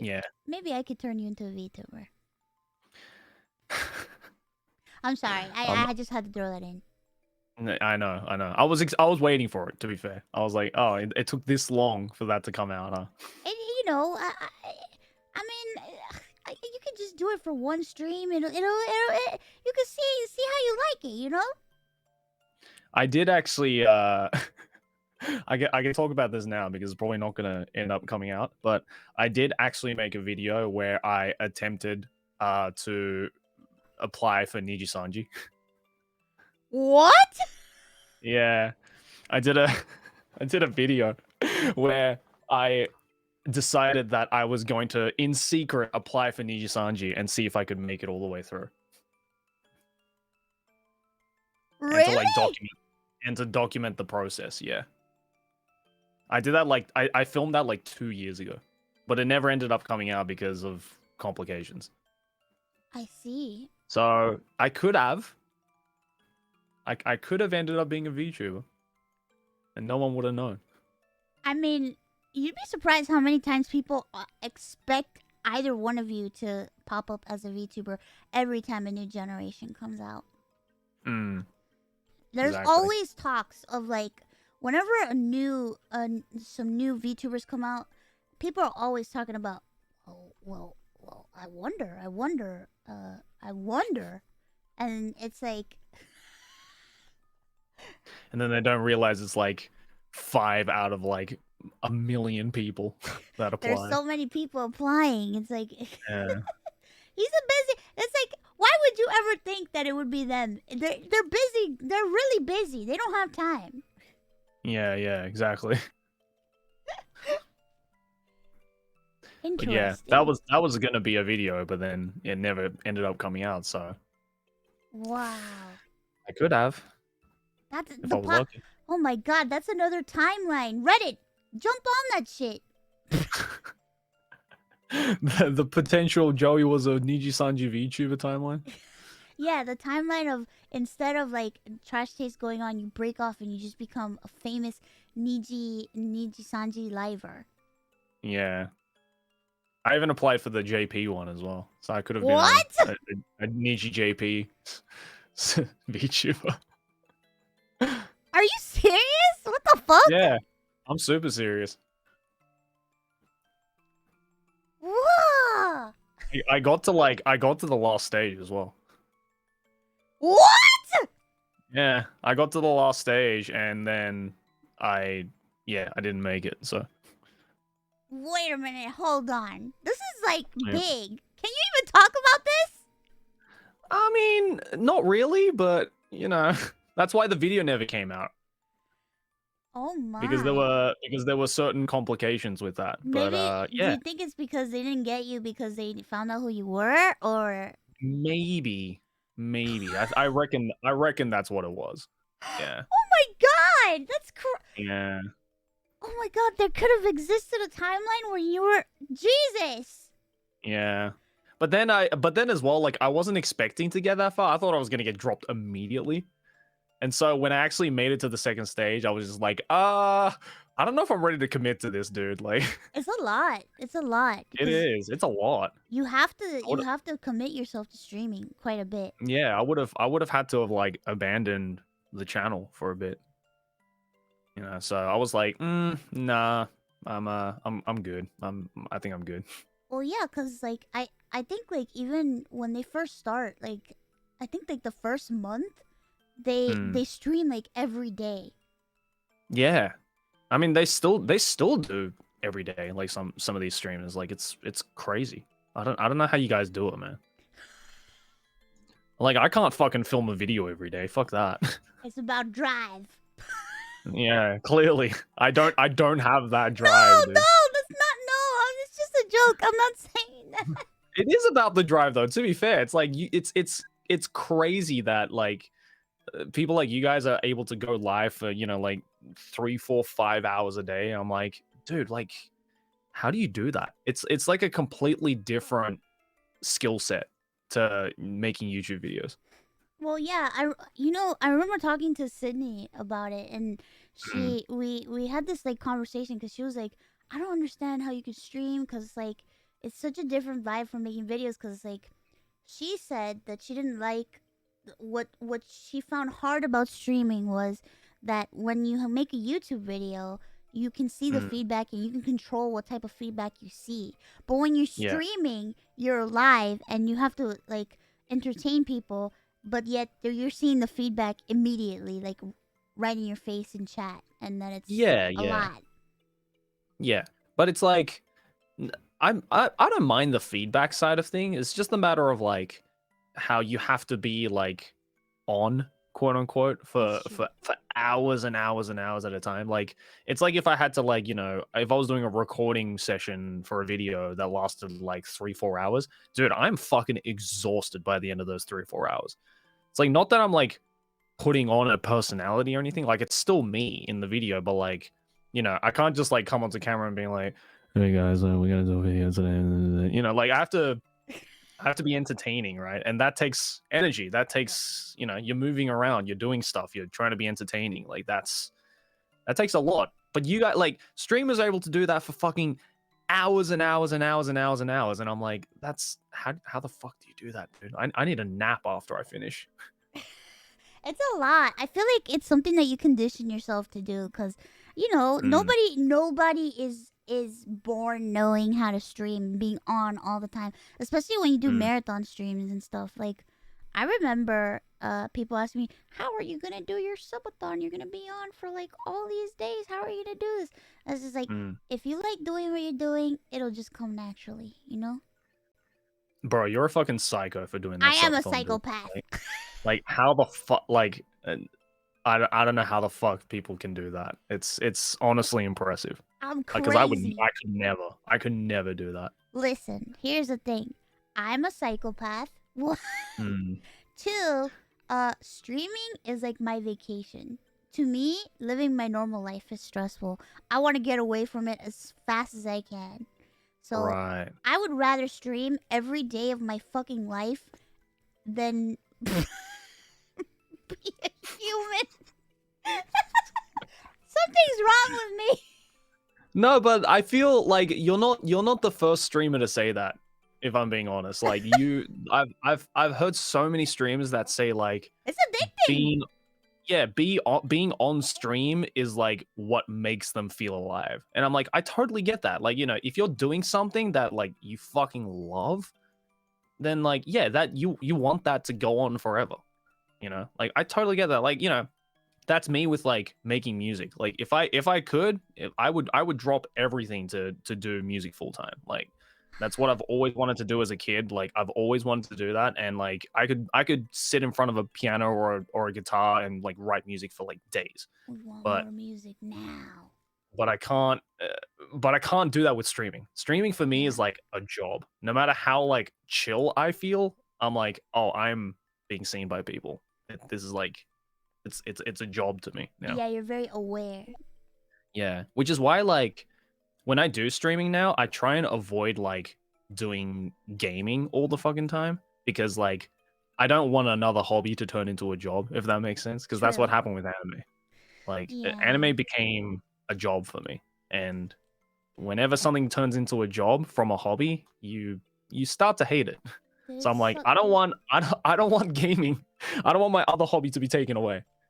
Yeah. maybe I could turn you into a VTuber. I'm sorry. Um, I just had to throw that in. I know. I was waiting for it. To be fair, I was like, oh, it took this long for that to come out, huh? And you know, I mean, you can just do it for one stream. You can see how you like it. You know. I did actually. I can talk about this now because it's probably not gonna end up coming out. But I did actually make a video where I attempted to apply for Nijisanji. What? Yeah, I did a I did a video where I decided that I was going to, in secret, apply for Nijisanji and see if I could make it all the way through. Really? And to document the process. Yeah, I did that I filmed that like 2 years ago, but it never ended up coming out because of complications. I see. So I could have ended up being a VTuber, and no one would have known. I mean, you'd be surprised how many times people expect either one of you to pop up as a VTuber every time a new generation comes out. There's always talks of like whenever some new VTubers come out, people are always talking about, oh well, I wonder, and it's like, and then they don't realize it's like 5 out of like 1 million people that apply. There's so many people applying. It's like, yeah. He's a busy. It's like, why would you ever think that it would be them? They're busy. They're really busy. They don't have time. Yeah, exactly. Interesting. But yeah, that was gonna be a video, but then it never ended up coming out. So. Wow. I could have. That's if I was lucky. Oh my god, that's another timeline. Reddit, jump on that shit. The potential Joey was a Nijisanji VTuber timeline. Yeah, the timeline of instead of like trash taste going on, you break off and you just become a famous Nijisanji liver. Yeah. I even applied for the JP one as well, so I could have been a Niji JP VTuber. Are you serious? What the fuck? Yeah, I'm super serious. Whoa! I got to the last stage as well. What? Yeah, I got to the last stage and then I didn't make it. So. Wait a minute, hold on. This is like big. Can you even talk about this? I mean, not really, but you know, that's why the video never came out. Oh my. Because there were certain complications with that. Maybe, but do you think it's because they didn't get you because they found out who you were, or maybe. I reckon that's what it was. Yeah. Oh my god, that's yeah. Oh my god, there could have existed a timeline where you were Jesus. Yeah. But then as well, like I wasn't expecting to get that far. I thought I was gonna get dropped immediately. And so when I actually made it to the second stage, I was just like, I don't know if I'm ready to commit to this, dude. Like it's a lot. It's a lot. It is. It's a lot. You have to commit yourself to streaming quite a bit. Yeah, I would have had to have like abandoned the channel for a bit. You know, so I was like, nah, I'm good. I think I'm good. Well, yeah, cause like I think like even when they first start, like I think like the first month, they stream like every day. Yeah, I mean they still do every day. Like some of these streamers, like it's crazy. I don't know how you guys do it, man. Like I can't fucking film a video every day. Fuck that. It's about drive. Yeah, clearly. I don't have that drive. No, that's not it's just a joke. I'm not saying that. It is about the drive though, to be fair. It's like it's crazy that like people like you guys are able to go live for, you know, like 3, 4, 5 hours a day. I'm like, dude, like how do you do that? It's like a completely different skill set to making YouTube videos. Well, yeah, I remember talking to Sydney about it, and we had this like conversation because she was like, I don't understand how you could stream because like it's such a different vibe from making videos. Because like she said that she didn't like what she found hard about streaming was that when you make a YouTube video, you can see the Mm, feedback and you can control what type of feedback you see. But when you're yeah. streaming, you're live and you have to like entertain people, but yet you're seeing the feedback immediately, like right in your face in chat, and then it's Yeah, a yeah. lot. Yeah. But it's like I don't mind the feedback side of thing. It's just a matter of like how you have to be like on quote unquote That's for true. for hours and hours and hours at a time. Like it's like if I had to like, if I was doing a recording session for a video that lasted like 3-4 hours, dude, I'm fucking exhausted by the end of those 3 or 4 hours. It's like not that I'm like putting on a personality or anything. Like it's still me in the video, but like, I can't just like come onto camera and be like, "Hey guys, we're gonna do a video today." Like I have to be entertaining, right? And that takes energy. That takes, you're moving around, you're doing stuff, you're trying to be entertaining. Like that takes a lot. But you got like streamers are able to do that for fucking hours and hours and hours and hours and hours. And I'm like, that's how the fuck do you do that, dude? I need a nap after I finish. It's a lot. I feel like it's something that you condition yourself to do because, Mm, nobody is born knowing how to stream, being on all the time. Especially when you do mm. marathon streams and stuff. Like, I remember people asking me, "How are you gonna do your subathon? You're gonna be on for like all these days. How are you gonna do this?" I was just like, Mm. if you like doing what you're doing, it'll just come naturally. Bro, you're a fucking psycho for doing I that am a subathon, dude. psychopath. Like how the fuck? Like, I don't know how the fuck people can do that. It's honestly impressive. I'm Because I would, crazy. I could never do that. Listen, here's the thing. I'm a psychopath. Mm, Two, streaming is like my vacation. To me, living my normal life is stressful. I want to get away from it as fast as I can. So, right. I would rather stream every day of my fucking life than be a human. Something's wrong with me. No, but I feel like you're not the first streamer to say that. If I'm being honest, like I've heard so many streamers that say like It's addicting. being being on stream is like what makes them feel alive. And I'm like, I totally get that. Like, if you're doing something that like you fucking love, then like, yeah, that you want that to go on forever. Like I totally get that. Like, that's me with like making music. Like if I could, I would drop everything to do music full time. Like that's what I've always wanted to do as a kid. Like I've always wanted to do that, and like I could sit in front of a piano or a guitar and like write music for like days. We want But more music now. but I can't. But I can't do that with streaming. Streaming for me Yeah. is like a job. No matter how like chill I feel, I'm like, oh, I'm being seen by people. This is like, it's a job to me now. Yeah, you're very aware. Yeah, which is why like when I do streaming now, I try and avoid like doing gaming all the fucking time because like I don't want another hobby to turn into a job, if that makes sense. Because that's what True. happened with anime. Like Yeah. anime became a job for me, and whenever something turns into a job from a hobby, you start to hate it. So It's I'm like, so I don't want gaming. I don't want my other hobby to be taken away.